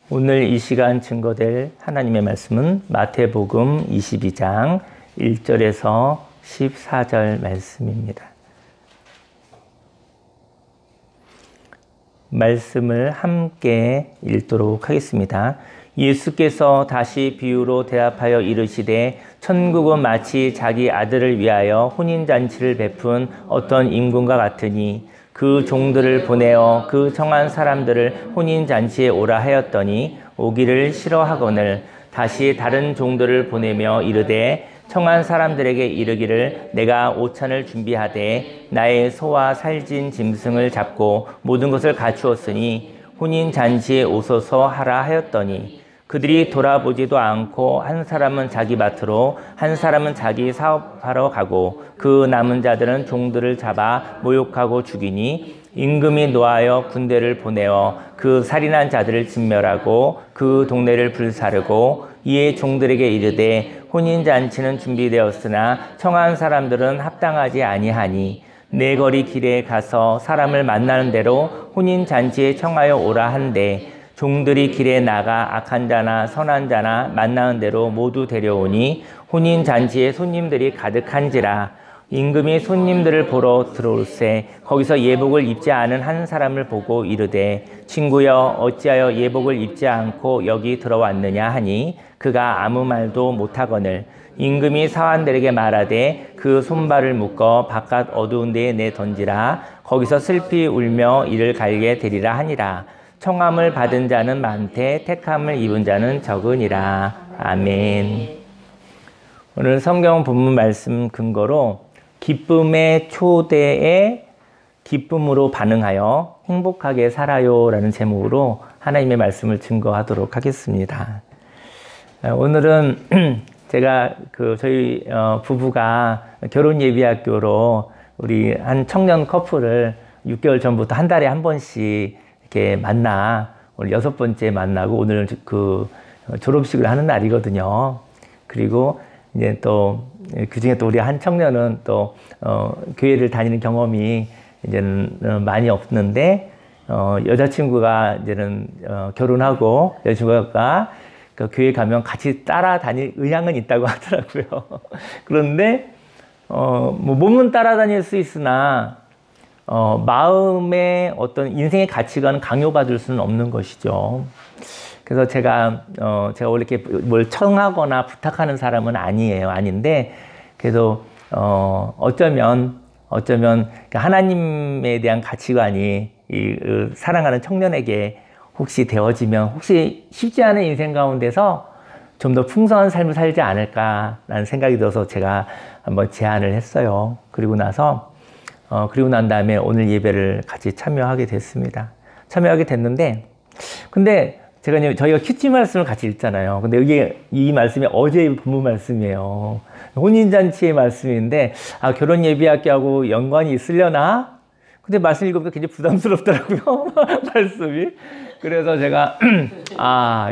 오늘 이 시간 증거될 하나님의 말씀은 마태복음 22장 1절에서 14절 말씀입니다. 말씀을 함께 읽도록 하겠습니다. 예수께서 다시 비유로 대답하여 이르시되 천국은 마치 자기 아들을 위하여 혼인잔치를 베푼 어떤 임금과 같으니 그 종들을 보내어 그 청한 사람들을 혼인잔치에 오라 하였더니 오기를 싫어하거늘 다시 다른 종들을 보내며 이르되 청한 사람들에게 이르기를 내가 오찬을 준비하되 나의 소와 살진 짐승을 잡고 모든 것을 갖추었으니 혼인잔치에 오소서 하라 하였더니 그들이 돌아보지도 않고 한 사람은 자기 밭으로 한 사람은 자기 사업하러 가고 그 남은 자들은 종들을 잡아 모욕하고 죽이니 임금이 노하여 군대를 보내어 그 살인한 자들을 진멸하고 그 동네를 불사르고 이에 종들에게 이르되 혼인잔치는 준비되었으나 청한 사람들은 합당하지 아니하니 내 거리 길에 가서 사람을 만나는 대로 혼인잔치에 청하여 오라 한대 종들이 길에 나가 악한 자나 선한 자나 만나는 대로 모두 데려오니 혼인잔치에 손님들이 가득한지라 임금이 손님들을 보러 들어올세 거기서 예복을 입지 않은 한 사람을 보고 이르되 친구여 어찌하여 예복을 입지 않고 여기 들어왔느냐 하니 그가 아무 말도 못하거늘 임금이 사환들에게 말하되 그 손발을 묶어 바깥 어두운 데에 내던지라 거기서 슬피 울며 이를 갈게 되리라 하니라 청함을 받은 자는 많되 택함을 입은 자는 적으니라. 아멘. 오늘 성경 본문 말씀 근거로 기쁨의 초대에 기쁨으로 반응하여 행복하게 살아요 라는 제목으로 하나님의 말씀을 증거하도록 하겠습니다. 오늘은 제가 저희 부부가 결혼예비학교로 우리 한 청년 커플을 6개월 전부터 한 달에 한 번씩 이렇게 오늘 6번째 만나고 오늘 졸업식을 하는 날이거든요. 그리고 이제 또 그중에 또 우리 한 청년은 또 교회를 다니는 경험이 이제는 많이 없는데 여자친구가 이제는 결혼하고 여자친구가 그 교회 가면 같이 따라다닐 의향은 있다고 하더라고요. 그런데 뭐 몸은 따라다닐 수 있으나 마음의 어떤 인생의 가치관은 강요받을 수는 없는 것이죠. 그래서 제가 원래 이렇게 뭘 청하거나 부탁하는 사람은 아닌데, 그래도, 어쩌면 하나님에 대한 가치관이 사랑하는 청년에게 혹시 되어지면 혹시 쉽지 않은 인생 가운데서 좀 더 풍성한 삶을 살지 않을까라는 생각이 들어서 제가 한번 제안을 했어요. 그리고 난 다음에 오늘 예배를 같이 참여하게 됐습니다. 참여하게 됐는데, 근데 저희가 큐티 말씀을 같이 읽잖아요. 근데 이 말씀이 어제의 본문 말씀이에요. 혼인잔치의 말씀인데, 결혼 예비학교하고 연관이 있으려나? 근데 말씀 읽으니까 굉장히 부담스럽더라고요. 말씀이. 그래서 제가,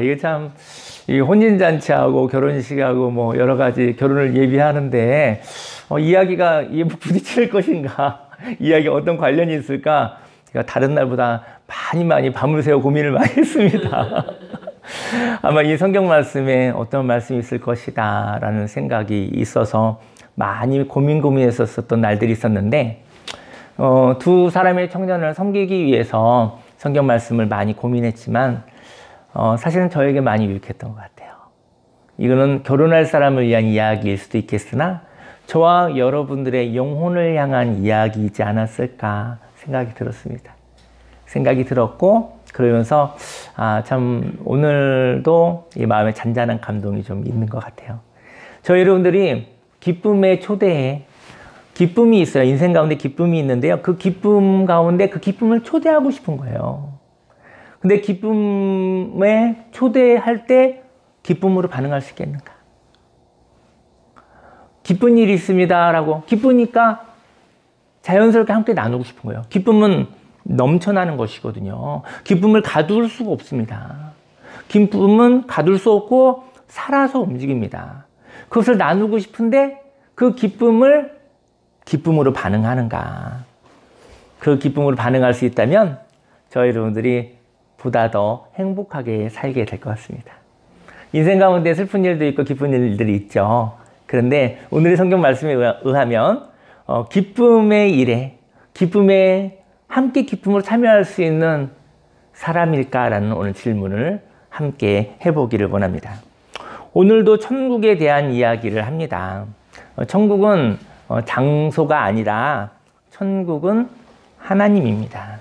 이게 참, 이 혼인잔치하고 결혼식하고 뭐 여러 가지 결혼을 예비하는데, 이야기가 부딪힐 것인가? 이야기 어떤 관련이 있을까? 제가 다른 날보다 많이 밤을 새워 고민을 많이 했습니다. 아마 이 성경 말씀에 어떤 말씀이 있을 것이다 라는 생각이 있어서 많이 고민했었던 날들이 있었는데, 두 사람의 청년을 섬기기 위해서 성경 말씀을 많이 고민했지만, 사실은 저에게 많이 유익했던 것 같아요. 이거는 결혼할 사람을 위한 이야기일 수도 있겠으나, 저와 여러분들의 영혼을 향한 이야기이지 않았을까 생각이 들었습니다. 생각이 들었고, 그러면서, 참, 오늘도 이 마음에 잔잔한 감동이 좀 있는 것 같아요. 저희 여러분들이 기쁨의 초대에 기쁨이 있어요. 인생 가운데 기쁨이 있는데요. 그 기쁨 가운데 그 기쁨을 초대하고 싶은 거예요. 근데 기쁨에 초대할 때 기쁨으로 반응할 수 있겠는가? 기쁜 일이 있습니다 라고 기쁘니까 자연스럽게 함께 나누고 싶은 거예요. 기쁨은 넘쳐나는 것이거든요. 기쁨을 가둘 수가 없습니다. 기쁨은 가둘 수 없고 살아서 움직입니다. 그것을 나누고 싶은데 그 기쁨을 기쁨으로 반응하는가? 그 기쁨으로 반응할 수 있다면 저희 여러분들이 보다 더 행복하게 살게 될 것 같습니다. 인생 가운데 슬픈 일도 있고 기쁜 일들이 있죠. 그런데 오늘의 성경 말씀에 의하면 기쁨의 일에 기쁨에 함께 기쁨으로 참여할 수 있는 사람일까라는 오늘 질문을 함께 해보기를 원합니다. 오늘도 천국에 대한 이야기를 합니다. 천국은 장소가 아니라 천국은 하나님입니다.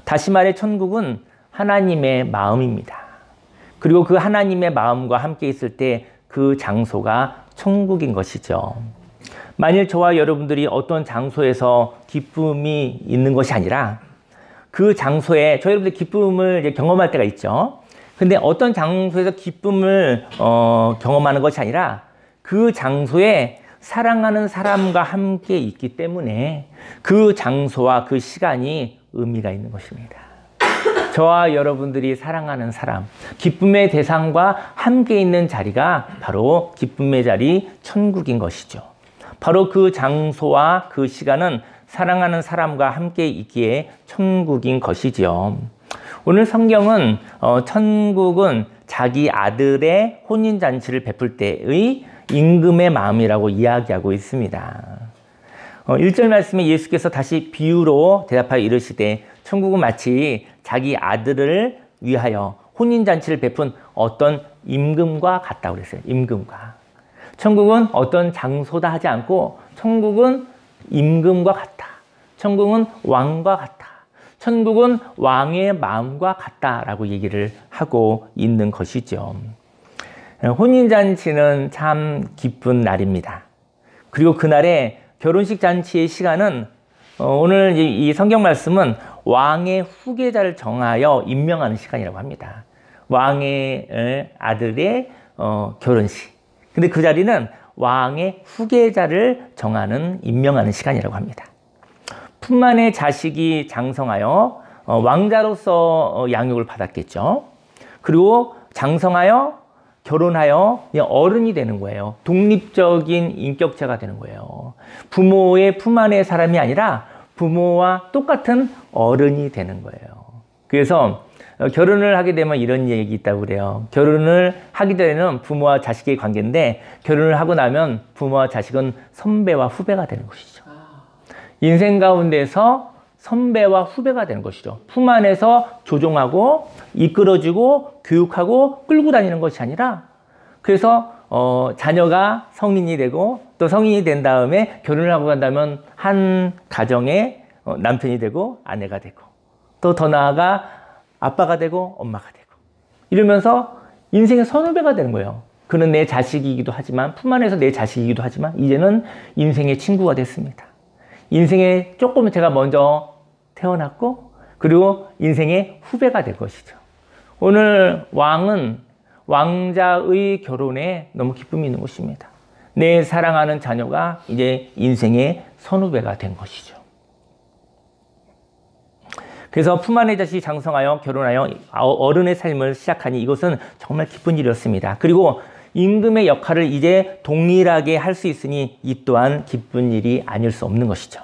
다시 말해 천국은 하나님의 마음입니다. 그리고 그 하나님의 마음과 함께 있을 때 그 장소가 천국인 것이죠. 만일 저와 여러분들이 어떤 장소에서 기쁨이 있는 것이 아니라 그 장소에 저희 여러분들 기쁨을 이제 경험할 때가 있죠. 근데 어떤 장소에서 기쁨을 경험하는 것이 아니라 그 장소에 사랑하는 사람과 함께 있기 때문에 그 장소와 그 시간이 의미가 있는 것입니다. 저와 여러분들이 사랑하는 사람, 기쁨의 대상과 함께 있는 자리가 바로 기쁨의 자리 천국인 것이죠. 바로 그 장소와 그 시간은 사랑하는 사람과 함께 있기에 천국인 것이지요. 오늘 성경은 천국은 자기 아들의 혼인잔치를 베풀 때의 임금의 마음이라고 이야기하고 있습니다. 1절 말씀에 예수께서 다시 비유로 대답하여 이르시되 천국은 마치 자기 아들을 위하여 혼인잔치를 베푼 어떤 임금과 같다고 그랬어요. 임금과. 천국은 어떤 장소다 하지 않고 천국은 임금과 같다. 천국은 왕과 같다. 천국은 왕의 마음과 같다라고 얘기를 하고 있는 것이죠. 혼인잔치는 참 기쁜 날입니다. 그리고 그날의 결혼식 잔치의 시간은 오늘 이 성경 말씀은 왕의 후계자를 정하여 임명하는 시간이라고 합니다. 왕의 아들의 결혼식. 근데 그 자리는 왕의 후계자를 정하는, 임명하는 시간이라고 합니다. 품만의 자식이 장성하여 왕자로서 양육을 받았겠죠. 그리고 장성하여 결혼하여 어른이 되는 거예요. 독립적인 인격체가 되는 거예요. 부모의 품 안의 사람이 아니라 부모와 똑같은 어른이 되는 거예요. 그래서 결혼을 하게 되면 이런 얘기 있다고 그래요. 결혼을 하기 전에는 부모와 자식의 관계인데 결혼을 하고 나면 부모와 자식은 선배와 후배가 되는 것이죠. 인생 가운데서 선배와 후배가 되는 것이죠. 품 안에서 조종하고 이끌어주고 교육하고 끌고 다니는 것이 아니라 그래서 자녀가 성인이 되고 또 성인이 된 다음에 결혼을 하고 간다면 한 가정의 남편이 되고 아내가 되고 또 더 나아가 아빠가 되고 엄마가 되고 이러면서 인생의 선후배가 되는 거예요. 그는 내 자식이기도 하지만 품 안에서 내 자식이기도 하지만 이제는 인생의 친구가 됐습니다. 인생에 조금 제가 먼저 태어났고 그리고 인생의 후배가 될 것이죠. 오늘 왕은 왕자의 결혼에 너무 기쁨이 있는 것입니다. 내 사랑하는 자녀가 이제 인생의 선후배가 된 것이죠. 그래서 품 안의 자식이 장성하여 결혼하여 어른의 삶을 시작하니 이것은 정말 기쁜 일이었습니다. 그리고 임금의 역할을 이제 동일하게 할 수 있으니 이 또한 기쁜 일이 아닐 수 없는 것이죠.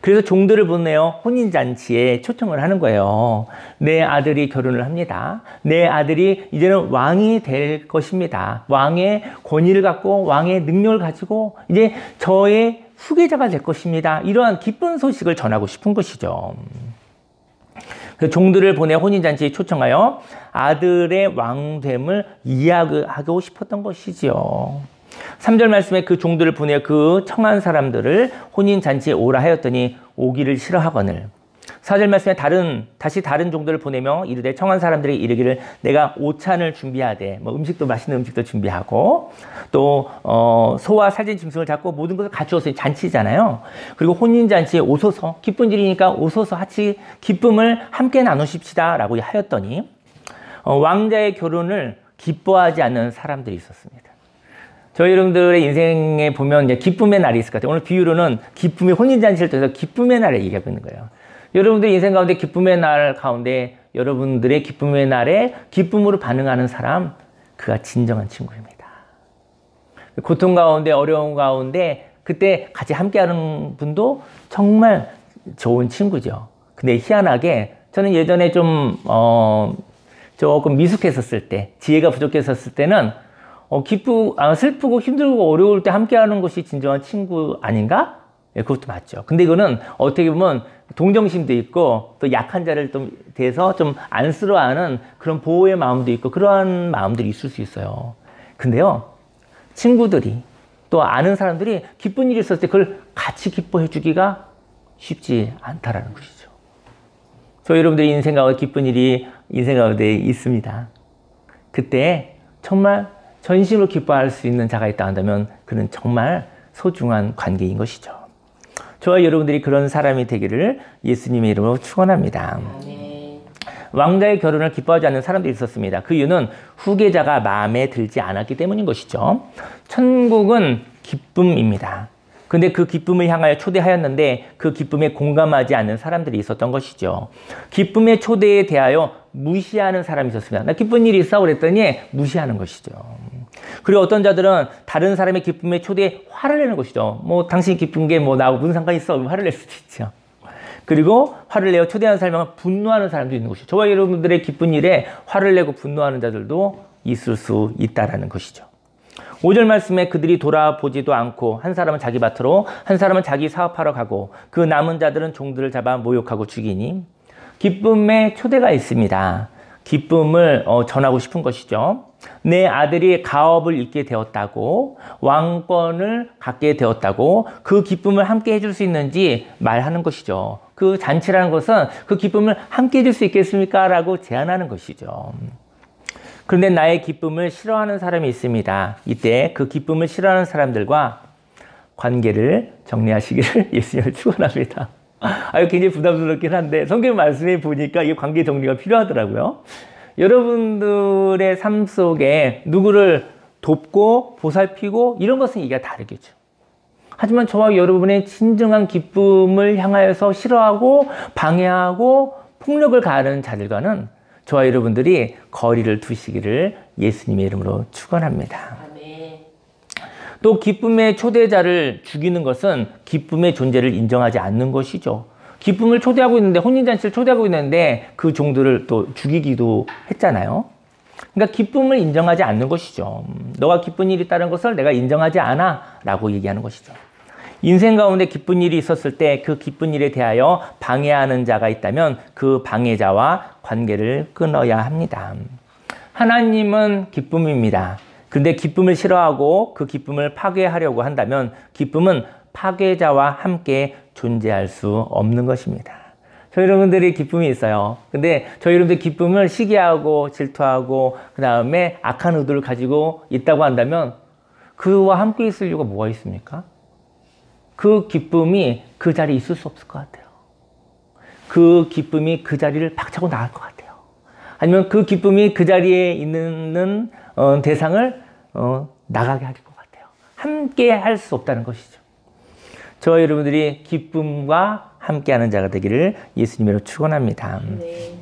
그래서 종들을 보내어 혼인잔치에 초청을 하는 거예요. 내 아들이 결혼을 합니다. 내 아들이 이제는 왕이 될 것입니다. 왕의 권위를 갖고 왕의 능력을 가지고 이제 저의 후계자가 될 것입니다. 이러한 기쁜 소식을 전하고 싶은 것이죠. 그래서 종들을 보내 혼인잔치에 초청하여 아들의 왕됨을 이야기하고 싶었던 것이지요. 3절 말씀에 그 종들을 보내 그 청한 사람들을 혼인잔치에 오라 하였더니 오기를 싫어하거늘 4절 말씀에 다시 다른 종들을 보내며 이르되 청한 사람들에게 이르기를 내가 오찬을 준비하되 음식도 맛있는 음식도 준비하고 또 소와 살진 짐승을 잡고 모든 것을 갖추어서 잔치잖아요. 그리고 혼인잔치에 오소서 기쁜 일이니까 오소서 같이 기쁨을 함께 나누십시다 라고 하였더니 왕자의 결혼을 기뻐하지 않는 사람들이 있었습니다. 저희 여러분들의 인생에 보면 이제 기쁨의 날이 있을 것 같아요. 오늘 비유로는 기쁨의 혼인잔치를 통해서 기쁨의 날을 얘기하고 있는 거예요. 여러분들 인생 가운데 기쁨의 날 가운데 여러분들의 기쁨의 날에 기쁨으로 반응하는 사람, 그가 진정한 친구입니다. 고통 가운데 어려움 가운데 그때 같이 함께하는 분도 정말 좋은 친구죠. 근데 희한하게 저는 예전에 좀 조금 미숙했었을 때, 지혜가 부족했었을 때는 슬프고 힘들고 어려울 때 함께하는 것이 진정한 친구 아닌가? 예, 그것도 맞죠. 근데 이거는 어떻게 보면 동정심도 있고 또 약한 자를 좀 대해서 좀 안쓰러워하는 그런 보호의 마음도 있고 그러한 마음들이 있을 수 있어요. 근데요, 친구들이 또 아는 사람들이 기쁜 일이 있었을 때 그걸 같이 기뻐해 주기가 쉽지 않다라는 것이죠. 저 여러분들의 인생 가운데 기쁜 일이 인생 가운데 있습니다. 그때 정말 전심으로 기뻐할 수 있는 자가 있다 한다면 그는 정말 소중한 관계인 것이죠. 저와 여러분들이 그런 사람이 되기를 예수님의 이름으로 축원합니다. 왕자의 결혼을 기뻐하지 않는 사람들이 있었습니다. 그 이유는 후계자가 마음에 들지 않았기 때문인 것이죠. 천국은 기쁨입니다. 근데 그 기쁨을 향하여 초대하였는데 그 기쁨에 공감하지 않는 사람들이 있었던 것이죠. 기쁨의 초대에 대하여 무시하는 사람이 있었습니다. 나 기쁜 일이 있어 그랬더니 무시하는 것이죠. 그리고 어떤 자들은 다른 사람의 기쁨의 초대에 화를 내는 것이죠. 뭐 당신이 기쁜 게 뭐 나하고 무슨 상관이 있어? 화를 낼 수도 있죠. 그리고 화를 내어 초대하는 사람은 분노하는 사람도 있는 것이죠. 저와 여러분들의 기쁜 일에 화를 내고 분노하는 자들도 있을 수 있다라는 것이죠. 5절 말씀에 그들이 돌아보지도 않고 한 사람은 자기 밭으로 한 사람은 자기 사업하러 가고 그 남은 자들은 종들을 잡아 모욕하고 죽이니 기쁨의 초대가 있습니다. 기쁨을 전하고 싶은 것이죠. 내 아들이 가업을 잃게 되었다고 왕권을 갖게 되었다고 그 기쁨을 함께 해줄 수 있는지 말하는 것이죠. 그 잔치라는 것은 그 기쁨을 함께 해줄 수 있겠습니까? 라고 제안하는 것이죠. 그런데 나의 기쁨을 싫어하는 사람이 있습니다. 이때 그 기쁨을 싫어하는 사람들과 관계를 정리하시기를 예수님을 축원합니다. 굉장히 부담스럽긴 한데 성경 말씀에 보니까 이 관계 정리가 필요하더라고요. 여러분들의 삶 속에 누구를 돕고 보살피고 이런 것은 얘기가 다르겠죠. 하지만 저와 여러분의 진정한 기쁨을 향하여서 싫어하고 방해하고 폭력을 가하는 자들과는 저와 여러분들이 거리를 두시기를 예수님의 이름으로 축원합니다. 또 기쁨의 초대자를 죽이는 것은 기쁨의 존재를 인정하지 않는 것이죠. 기쁨을 초대하고 있는데, 혼인잔치를 초대하고 있는데 그 종들을 또 죽이기도 했잖아요. 그러니까 기쁨을 인정하지 않는 것이죠. 너가 기쁜 일이 있다는 것을 내가 인정하지 않아 라고 얘기하는 것이죠. 인생 가운데 기쁜 일이 있었을 때 그 기쁜 일에 대하여 방해하는 자가 있다면 그 방해자와 관계를 끊어야 합니다. 하나님은 기쁨입니다. 그런데 기쁨을 싫어하고 그 기쁨을 파괴하려고 한다면 기쁨은 파괴자와 함께 존재할 수 없는 것입니다. 저 여러분들이 기쁨이 있어요. 근데 저 여러분들 기쁨을 시기하고 질투하고 그 다음에 악한 의도를 가지고 있다고 한다면 그와 함께 있을 이유가 뭐가 있습니까? 그 기쁨이 그 자리에 있을 수 없을 것 같아요. 그 기쁨이 그 자리를 박차고 나갈 것 같아요. 아니면 그 기쁨이 그 자리에 있는 대상을 나가게 할 것 같아요. 함께 할 수 없다는 것이죠. 저와 여러분들이 기쁨과 함께하는 자가 되기를 예수님으로 축원합니다. 네.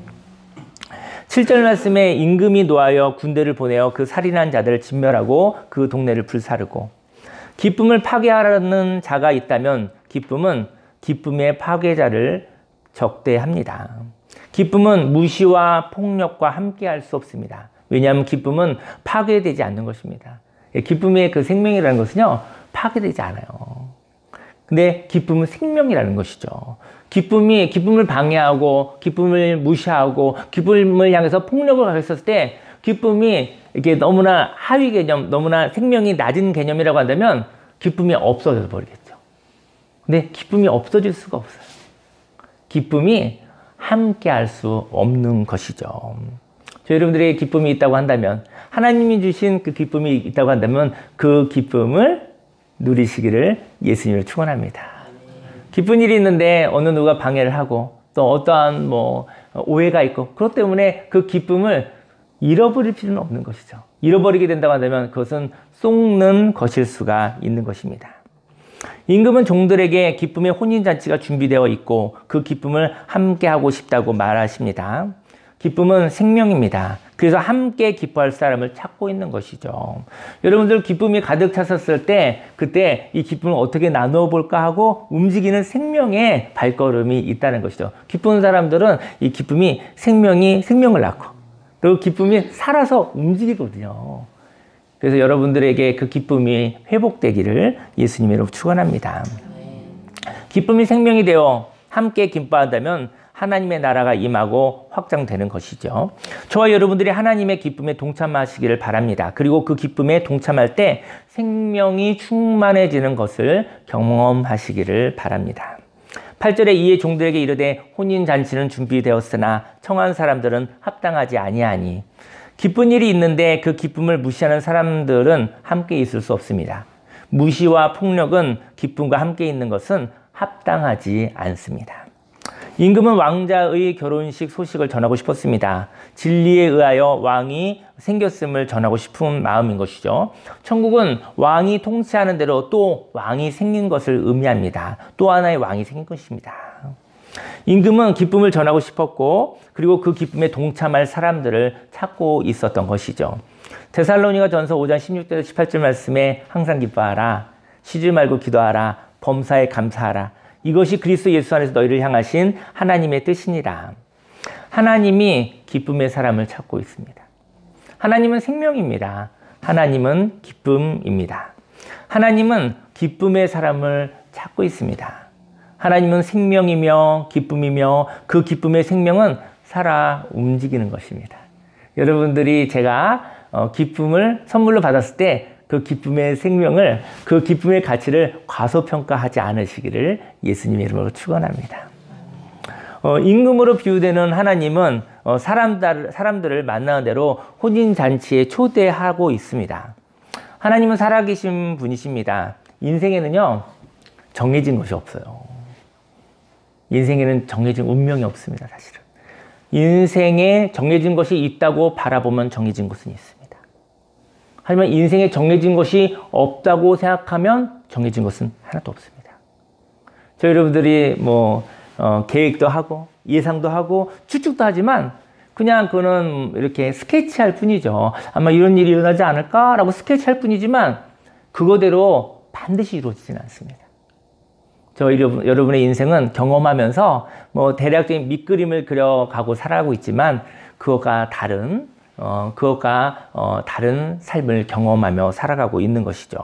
7절 말씀에 임금이 노하여 군대를 보내어 그 살인한 자들을 진멸하고 그 동네를 불사르고 기쁨을 파괴하려는 자가 있다면 기쁨은 기쁨의 파괴자를 적대합니다. 기쁨은 무시와 폭력과 함께할 수 없습니다. 왜냐하면 기쁨은 파괴되지 않는 것입니다. 기쁨의 그 생명이라는 것은요, 파괴되지 않아요. 근데 기쁨은 생명이라는 것이죠. 기쁨을 방해하고, 기쁨을 무시하고, 기쁨을 향해서 폭력을 가했을 때, 기쁨이 이게 너무나 하위 개념, 너무나 생명이 낮은 개념이라고 한다면, 기쁨이 없어져 버리겠죠. 근데 기쁨이 없어질 수가 없어요. 기쁨이 함께 할 수 없는 것이죠. 저 여러분들의 기쁨이 있다고 한다면, 하나님이 주신 그 기쁨이 있다고 한다면 그 기쁨을 누리시기를 예수님을 축원합니다. 기쁜 일이 있는데 어느 누가 방해를 하고 또 어떠한 오해가 있고 그것 때문에 그 기쁨을 잃어버릴 필요는 없는 것이죠. 잃어버리게 된다고 한다면 그것은 속는 것일 수가 있는 것입니다. 임금은 종들에게 기쁨의 혼인잔치가 준비되어 있고 그 기쁨을 함께하고 싶다고 말하십니다. 기쁨은 생명입니다. 그래서 함께 기뻐할 사람을 찾고 있는 것이죠. 여러분들 기쁨이 가득 찼었을 때 그때 이 기쁨을 어떻게 나누어 볼까 하고 움직이는 생명의 발걸음이 있다는 것이죠. 기쁜 사람들은 이 기쁨이 생명을 낳고 또 기쁨이 살아서 움직이거든요. 그래서 여러분들에게 그 기쁨이 회복되기를 예수님으로 축원합니다. 기쁨이 생명이 되어 함께 기뻐한다면 하나님의 나라가 임하고 확장되는 것이죠. 저와 여러분들이 하나님의 기쁨에 동참하시기를 바랍니다. 그리고 그 기쁨에 동참할 때 생명이 충만해지는 것을 경험하시기를 바랍니다. 8절에 이에 종들에게 이르되 혼인잔치는 준비되었으나 청한 사람들은 합당하지 아니하니. 기쁜 일이 있는데 그 기쁨을 무시하는 사람들은 함께 있을 수 없습니다. 무시와 폭력은 기쁨과 함께 있는 것은 합당하지 않습니다. 임금은 왕자의 결혼식 소식을 전하고 싶었습니다. 진리에 의하여 왕이 생겼음을 전하고 싶은 마음인 것이죠. 천국은 왕이 통치하는 대로 또 왕이 생긴 것을 의미합니다. 또 하나의 왕이 생긴 것입니다. 임금은 기쁨을 전하고 싶었고 그리고 그 기쁨에 동참할 사람들을 찾고 있었던 것이죠. 데살로니가 전서 5장 16절에서 18절 말씀에 항상 기뻐하라, 쉬지 말고 기도하라, 범사에 감사하라. 이것이 그리스도 예수 안에서 너희를 향하신 하나님의 뜻이니라. 하나님이 기쁨의 사람을 찾고 있습니다. 하나님은 생명입니다. 하나님은 기쁨입니다. 하나님은 기쁨의 사람을 찾고 있습니다. 하나님은 생명이며 기쁨이며 그 기쁨의 생명은 살아 움직이는 것입니다. 여러분들이 제가 기쁨을 선물로 받았을 때 그 기쁨의 생명을, 그 기쁨의 가치를 과소평가하지 않으시기를 예수님의 이름으로 축원합니다. 임금으로 비유되는 하나님은 사람들을 만나는 대로 혼인잔치에 초대하고 있습니다. 하나님은 살아계신 분이십니다. 인생에는요, 정해진 것이 없어요. 인생에는 정해진 운명이 없습니다, 사실은. 인생에 정해진 것이 있다고 바라보면 정해진 것은 있습니다. 하지만 인생에 정해진 것이 없다고 생각하면 정해진 것은 하나도 없습니다. 저희 여러분들이 계획도 하고 예상도 하고 추측도 하지만 그냥 그거는 이렇게 스케치할 뿐이죠. 아마 이런 일이 일어나지 않을까라고 스케치할 뿐이지만 그거대로 반드시 이루어지지는 않습니다. 여러분의 인생은 경험하면서 대략적인 밑그림을 그려가고 살아가고 있지만 그것과 다른 삶을 경험하며 살아가고 있는 것이죠.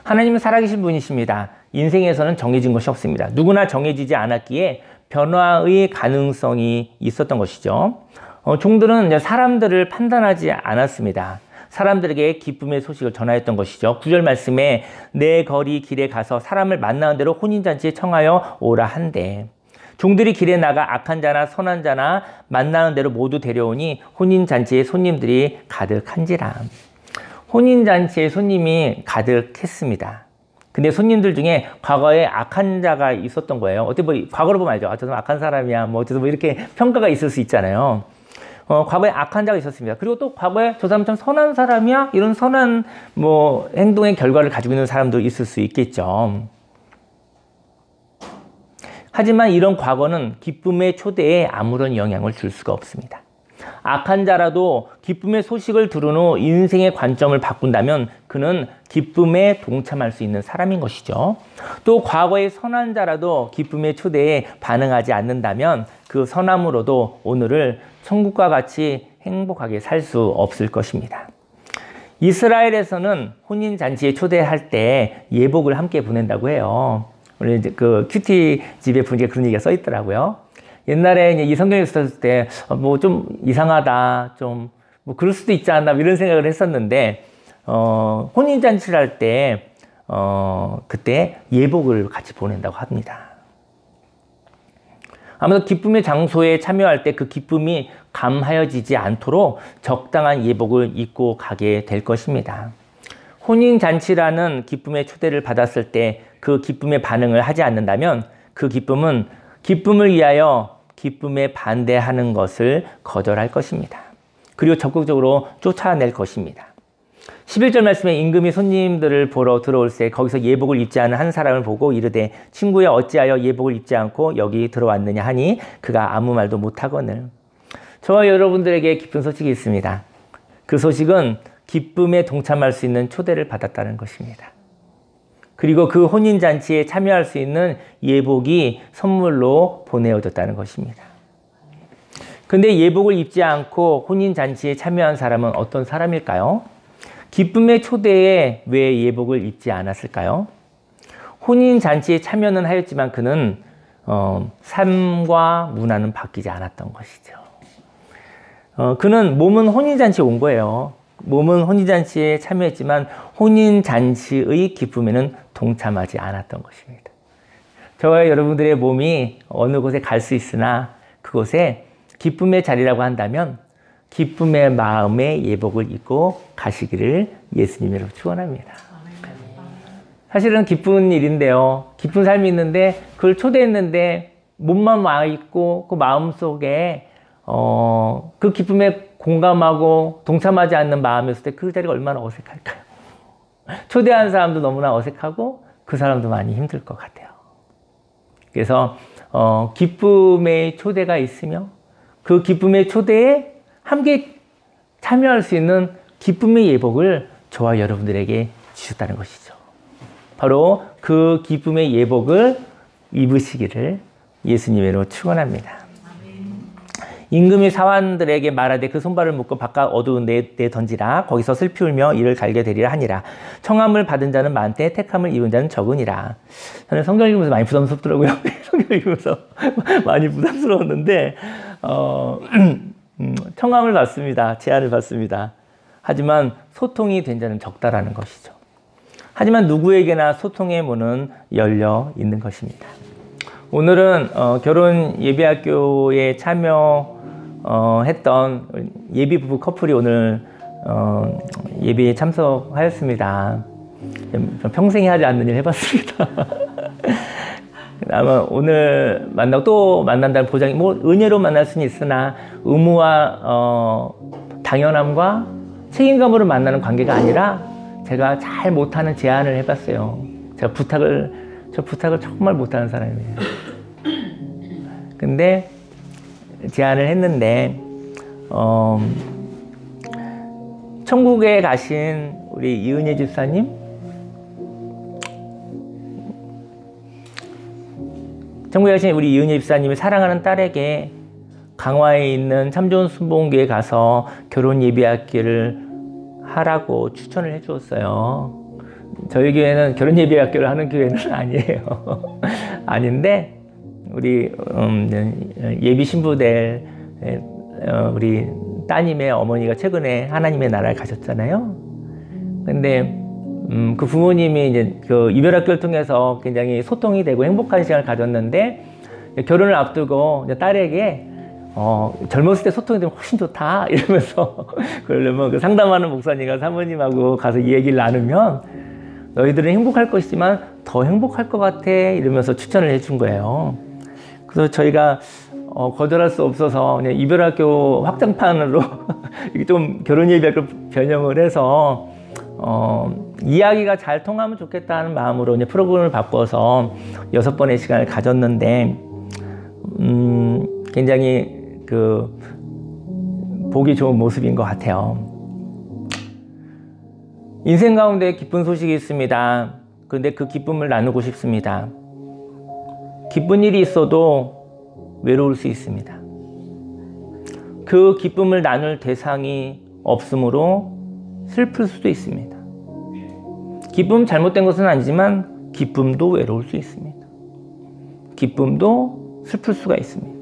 하나님은 살아계신 분이십니다. 인생에서는 정해진 것이 없습니다. 누구나 정해지지 않았기에 변화의 가능성이 있었던 것이죠. 종들은 사람들을 판단하지 않았습니다. 사람들에게 기쁨의 소식을 전하였던 것이죠. 9절 말씀에 내 거리 길에 가서 사람을 만나는 대로 혼인잔치에 청하여 오라 한대. 종들이 길에 나가 악한 자나 선한 자나 만나는 대로 모두 데려오니 혼인잔치에 손님들이 가득한지라. 혼인잔치에 손님이 가득했습니다. 근데 손님들 중에 과거에 악한 자가 있었던 거예요. 어떻게 과거로 보면 알죠. 저 사람 악한 사람이야. 이렇게 평가가 있을 수 있잖아요. 과거에 악한 자가 있었습니다. 그리고 또 과거에 저 사람 참 선한 사람이야? 이런 선한 행동의 결과를 가지고 있는 사람도 있을 수 있겠죠. 하지만 이런 과거는 기쁨의 초대에 아무런 영향을 줄 수가 없습니다. 악한 자라도 기쁨의 소식을 들은 후 인생의 관점을 바꾼다면 그는 기쁨에 동참할 수 있는 사람인 것이죠. 또 과거의 선한 자라도 기쁨의 초대에 반응하지 않는다면 그 선함으로도 오늘을 천국과 같이 행복하게 살 수 없을 것입니다. 이스라엘에서는 혼인잔치에 초대할 때 예복을 함께 보낸다고 해요. 우리 이제 그 큐티 집에 보니까 그런 얘기가 써 있더라고요. 옛날에 이 성경에 썼을 때 좀 이상하다, 그럴 수도 있지 않나 이런 생각을 했었는데 혼인잔치를 할 때 그때 예복을 같이 보낸다고 합니다. 아무래도 기쁨의 장소에 참여할 때 그 기쁨이 감하여지지 않도록 적당한 예복을 입고 가게 될 것입니다. 혼인잔치라는 기쁨의 초대를 받았을 때 그 기쁨에 반응을 하지 않는다면 그 기쁨은 기쁨을 위하여 기쁨에 반대하는 것을 거절할 것입니다. 그리고 적극적으로 쫓아낼 것입니다. 11절 말씀에 임금이 손님들을 보러 들어올 때 거기서 예복을 입지 않은 한 사람을 보고 이르되 친구야 어찌하여 예복을 입지 않고 여기 들어왔느냐 하니 그가 아무 말도 못하거늘. 저와 여러분들에게 기쁜 소식이 있습니다. 그 소식은 기쁨에 동참할 수 있는 초대를 받았다는 것입니다. 그리고 그 혼인잔치에 참여할 수 있는 예복이 선물로 보내어졌다는 것입니다. 근데 예복을 입지 않고 혼인잔치에 참여한 사람은 어떤 사람일까요? 기쁨의 초대에 왜 예복을 입지 않았을까요? 혼인잔치에 참여는 하였지만 그는 삶과 문화는 바뀌지 않았던 것이죠. 그는 몸은 혼인잔치에 온 거예요. 몸은 혼인잔치에 참여했지만 혼인잔치의 기쁨에는 동참하지 않았던 것입니다. 저와 여러분들의 몸이 어느 곳에 갈 수 있으나 그곳에 기쁨의 자리라고 한다면 기쁨의 마음의 예복을 입고 가시기를 예수님으로 축원합니다. 사실은 기쁜 일인데요. 기쁜 삶이 있는데 그걸 초대했는데 몸만 와 있고 그 마음 속에 그 기쁨에 공감하고 동참하지 않는 마음이었을 때 그 자리가 얼마나 어색할까요? 초대한 사람도 너무나 어색하고 그 사람도 많이 힘들 것 같아요. 그래서 기쁨의 초대가 있으며 그 기쁨의 초대에 함께 참여할 수 있는 기쁨의 예복을 저와 여러분들에게 주셨다는 것이죠. 바로 그 기쁨의 예복을 입으시기를 예수님으로 축원합니다. 임금이 사환들에게 말하되 그 손발을 묶고 바깥 어두운 데 던지라. 거기서 슬피 울며 이를 갈게 되리라 하니라. 청함을 받은 자는 많되 택함을 입은 자는 적으니라. 저는 성경 읽으면서 많이 부담스럽더라고요. 성경 읽으면서 많이 부담스러웠는데 청함을 받습니다. 제안을 받습니다. 하지만 소통이 된 자는 적다라는 것이죠. 하지만 누구에게나 소통의 문은 열려 있는 것입니다. 오늘은 결혼 예비학교에 참여했던 예비 부부 커플이 오늘 예비에 참석하였습니다. 평생에 하지 않는 일 해봤습니다. 아마 오늘 만나고 또 만난다는 보장이 뭐 은혜로 만날 수는 있으나 의무와 당연함과 책임감으로 만나는 관계가 아니라 제가 잘 못하는 제안을 해봤어요. 제가 저 부탁을 정말 못하는 사람이에요. 근데 제안을 했는데 천국에 가신 우리 이은혜 집사님, 천국에 가신 우리 이은혜 집사님이 사랑하는 딸에게 강화에 있는 참 좋은 순복음교회에 가서 결혼 예비학교를 하라고 추천을 해 주었어요. 저희 교회는 결혼 예비학교를 하는 교회는 아니에요. 아닌데 우리 예비 신부될 우리 따님의 어머니가 최근에 하나님의 나라에 가셨잖아요. 근데 그 부모님이 이제 그 이별학교를 통해서 굉장히 소통이 되고 행복한 시간을 가졌는데 결혼을 앞두고 이제 딸에게 젊었을 때 소통이 되면 훨씬 좋다 이러면서 그러려면 그 상담하는 목사님과 사모님하고 가서 이 얘기를 나누면 너희들은 행복할 것이지만 더 행복할 것 같아 이러면서 추천을 해준 거예요. 그래서 저희가 거절할 수 없어서 그냥 이별학교 확장판으로 좀 결혼 예비학교 변형을 해서 이야기가 잘 통하면 좋겠다는 마음으로 이제 프로그램을 바꿔서 6번의 시간을 가졌는데 굉장히 그 보기 좋은 모습인 것 같아요. 인생 가운데 기쁜 소식이 있습니다. 그런데 그 기쁨을 나누고 싶습니다. 기쁜 일이 있어도 외로울 수 있습니다. 그 기쁨을 나눌 대상이 없으므로 슬플 수도 있습니다. 기쁨 잘못된 것은 아니지만 기쁨도 외로울 수 있습니다. 기쁨도 슬플 수가 있습니다.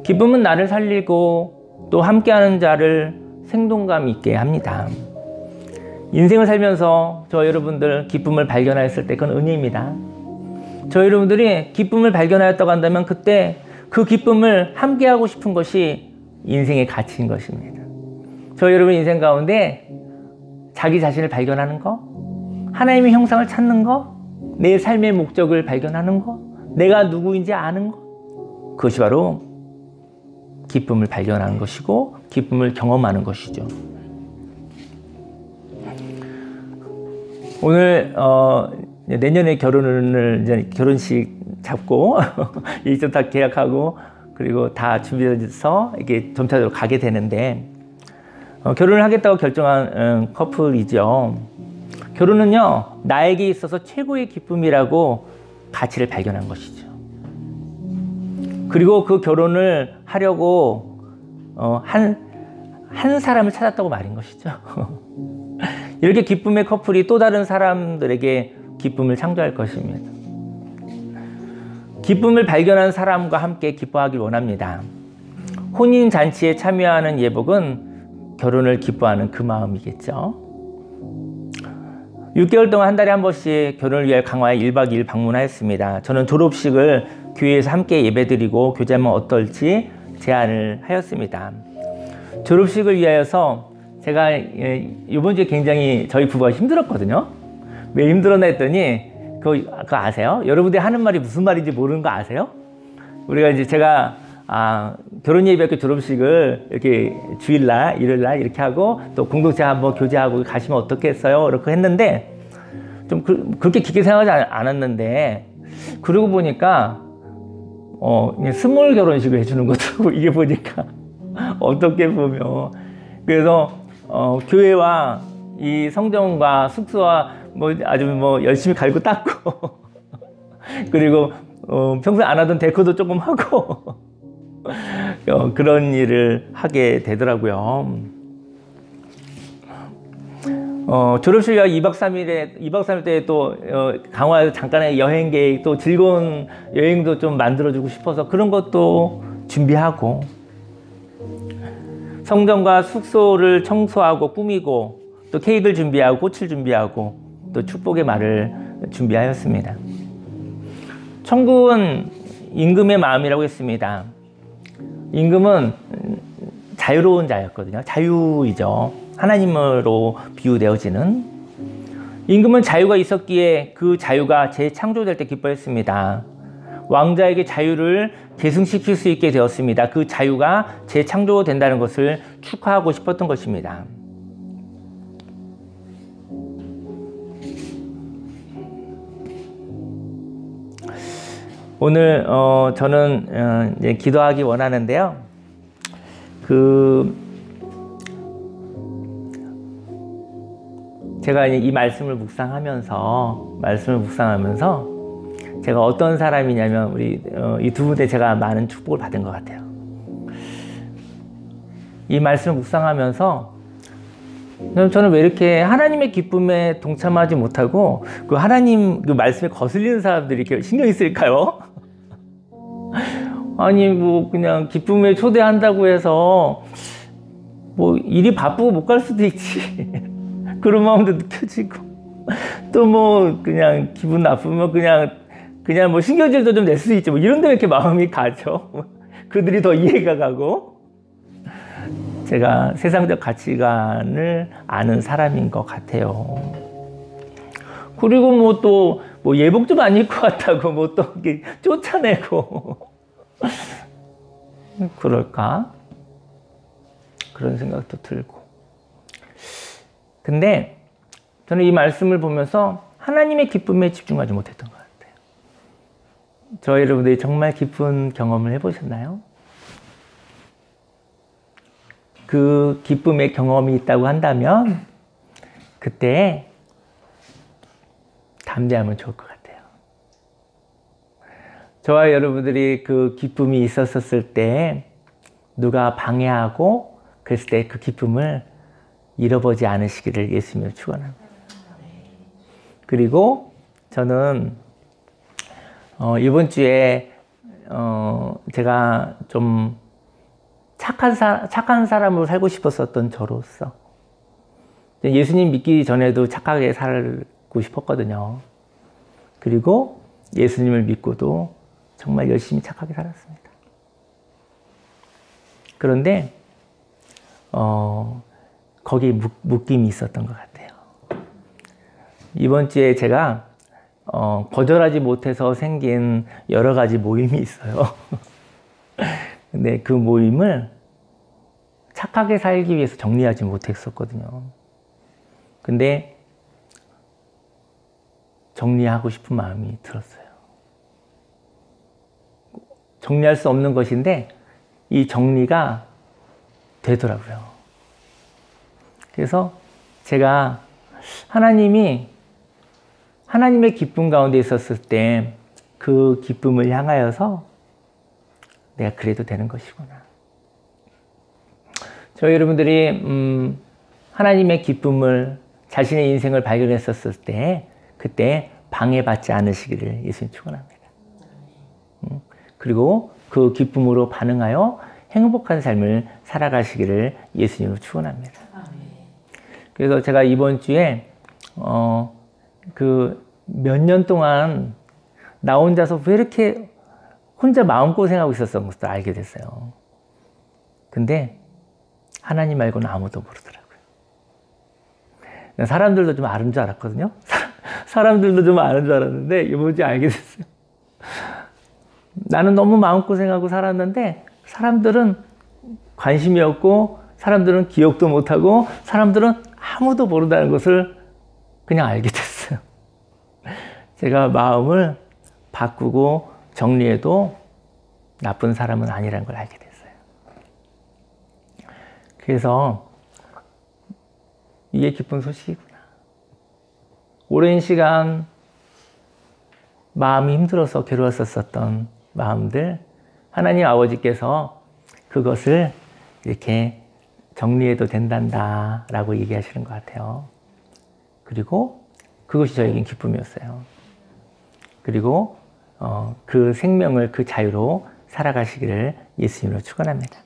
기쁨은 나를 살리고 또 함께하는 자를 생동감 있게 합니다. 인생을 살면서 저 여러분들 기쁨을 발견하였을 때 그건 은혜입니다. 저 여러분들이 기쁨을 발견하였다고 한다면 그때 그 기쁨을 함께하고 싶은 것이 인생의 가치인 것입니다. 저 여러분 인생 가운데 자기 자신을 발견하는 거, 하나님의 형상을 찾는 거, 내 삶의 목적을 발견하는 거, 내가 누구인지 아는 거, 그것이 바로 기쁨을 발견하는 것이고 기쁨을 경험하는 것이죠. 오늘 내년에 결혼을 이제 결혼식 잡고 일정 다 계약하고 그리고 다 준비해서 이게 점차적으로 가게 되는데 결혼을 하겠다고 결정한 커플이죠. 결혼은요, 나에게 있어서 최고의 기쁨이라고 가치를 발견한 것이죠. 그리고 그 결혼을 하려고 한 사람을 찾았다고 말인 것이죠. 이렇게 기쁨의 커플이 또 다른 사람들에게 기쁨을 창조할 것입니다. 기쁨을 발견한 사람과 함께 기뻐하길 원합니다. 혼인잔치에 참여하는 예복은 결혼을 기뻐하는 그 마음이겠죠. 6개월 동안 한 달에 한 번씩 결혼을 위해 강화에 1박 2일 방문하였습니다. 저는 졸업식을 교회에서 함께 예배드리고 교제하면 어떨지 제안을 하였습니다. 졸업식을 위하여서 제가 이번 주에 굉장히 저희 부부가 힘들었거든요. 왜 힘들었나 했더니 그거 아세요? 여러분들이 하는 말이 무슨 말인지 모르는 거 아세요? 우리가 이제 제가 결혼예비학교 졸업식을 이렇게 주일날, 일요일날 이렇게 하고 또 공동체 한번 교제하고 가시면 어떻겠어요? 이렇게 했는데 좀 그렇게 깊게 생각하지 않았는데 그러고 보니까 그냥 스몰 결혼식을 해주는 거더라고. 이게 보니까 어떻게 보면 그래서 교회와 이 성전과 숙소와 뭐 아주 뭐 열심히 갈고 닦고 그리고 평소에 안 하던 데코도 조금 하고 그런 일을 하게 되더라고요. 졸업식 2박 3일 때 또 강화에서 잠깐의 여행 계획, 또 즐거운 여행도 좀 만들어주고 싶어서 그런 것도 준비하고, 성전과 숙소를 청소하고 꾸미고, 또 케이크를 준비하고 꽃을 준비하고 또 축복의 말을 준비하였습니다. 천국은 임금의 마음이라고 했습니다. 임금은 자유로운 자였거든요. 자유이죠. 하나님으로 비유되어지는. 임금은 자유가 있었기에 그 자유가 재창조될 때 기뻐했습니다. 왕자에게 자유를 계승시킬 수 있게 되었습니다. 그 자유가 재창조된다는 것을 축하하고 싶었던 것입니다. 오늘 저는 이제 기도하기 원하는데요. 제가 이 말씀을 묵상하면서 제가 어떤 사람이냐면 우리 이 두 분에 제가 많은 축복을 받은 것 같아요. 이 말씀을 묵상하면서 저는 왜 이렇게 하나님의 기쁨에 동참하지 못하고 그 하나님 그 말씀에 거슬리는 사람들이 이렇게 신경이 쓰일까요? 아니 뭐 그냥 기쁨에 초대한다고 해서 뭐 일이 바쁘고 못 갈 수도 있지. 그런 마음도 느껴지고 또 뭐 그냥 기분 나쁘면 그냥 뭐 신경질도 좀 낼 수도 있지. 뭐 이런 데 왜 이렇게 마음이 가죠? 그들이 더 이해가 가고 제가 세상적 가치관을 아는 사람인 것 같아요. 그리고 뭐 또 뭐 예복 좀 안 입고 왔다고 뭐 또 이렇게 쫓아내고 그럴까? 그런 생각도 들고. 근데 저는 이 말씀을 보면서 하나님의 기쁨에 집중하지 못했던 것 같아요. 저희 여러분들이 정말 기쁜 경험을 해보셨나요? 그 기쁨의 경험이 있다고 한다면 그때 담대하면 좋을 것 같아요. 저와 여러분들이 그 기쁨이 있었을 때 누가 방해하고 그랬을 때 그 기쁨을 잃어버리지 않으시기를 예수님으로 축원합니다. 그리고 저는 이번 주에 제가 좀 착한 사람으로 살고 싶었었던 저로서 예수님 믿기 전에도 착하게 살고 싶었거든요. 그리고 예수님을 믿고도 정말 열심히 착하게 살았습니다. 그런데 거기에 묶임이 있었던 것 같아요. 이번 주에 제가 거절하지 못해서 생긴 여러 가지 모임이 있어요. 근데 그 모임을 착하게 살기 위해서 정리하지 못했었거든요. 근데 정리하고 싶은 마음이 들었어요. 정리할 수 없는 것인데 이 정리가 되더라고요. 그래서 제가 하나님의 기쁨 가운데 있었을 때 그 기쁨을 향하여서 내가 그래도 되는 것이구나. 저희 여러분들이 하나님의 기쁨을 자신의 인생을 발견했었을 때 그때 방해받지 않으시기를 예수님 축원합니다. 그리고 그 기쁨으로 반응하여 행복한 삶을 살아가시기를 예수님으로 축원합니다. 그래서 제가 이번 주에 그 몇 년 동안 나 혼자서 왜 이렇게 혼자 마음고생하고 있었던 것도 알게 됐어요. 근데 하나님 말고는 아무도 모르더라고요. 사람들도 좀 아는 줄 알았거든요. 사람들도 좀 아는 줄 알았는데 이번 주에 알게 됐어요. 나는 너무 마음고생하고 살았는데 사람들은 관심이 없고 사람들은 기억도 못하고 사람들은 아무도 모른다는 것을 그냥 알게 됐어요. 제가 마음을 바꾸고 정리해도 나쁜 사람은 아니라는 걸 알게 됐어요. 그래서 이게 기쁜 소식이구나. 오랜 시간 마음이 힘들어서 괴로웠었던 마음들, 하나님 아버지께서 그것을 이렇게 정리해도 된단다 라고 얘기하시는 것 같아요. 그리고 그것이 저에겐 기쁨이었어요. 그리고 그 생명을 그 자유로 살아가시기를 예수님으로 축원합니다.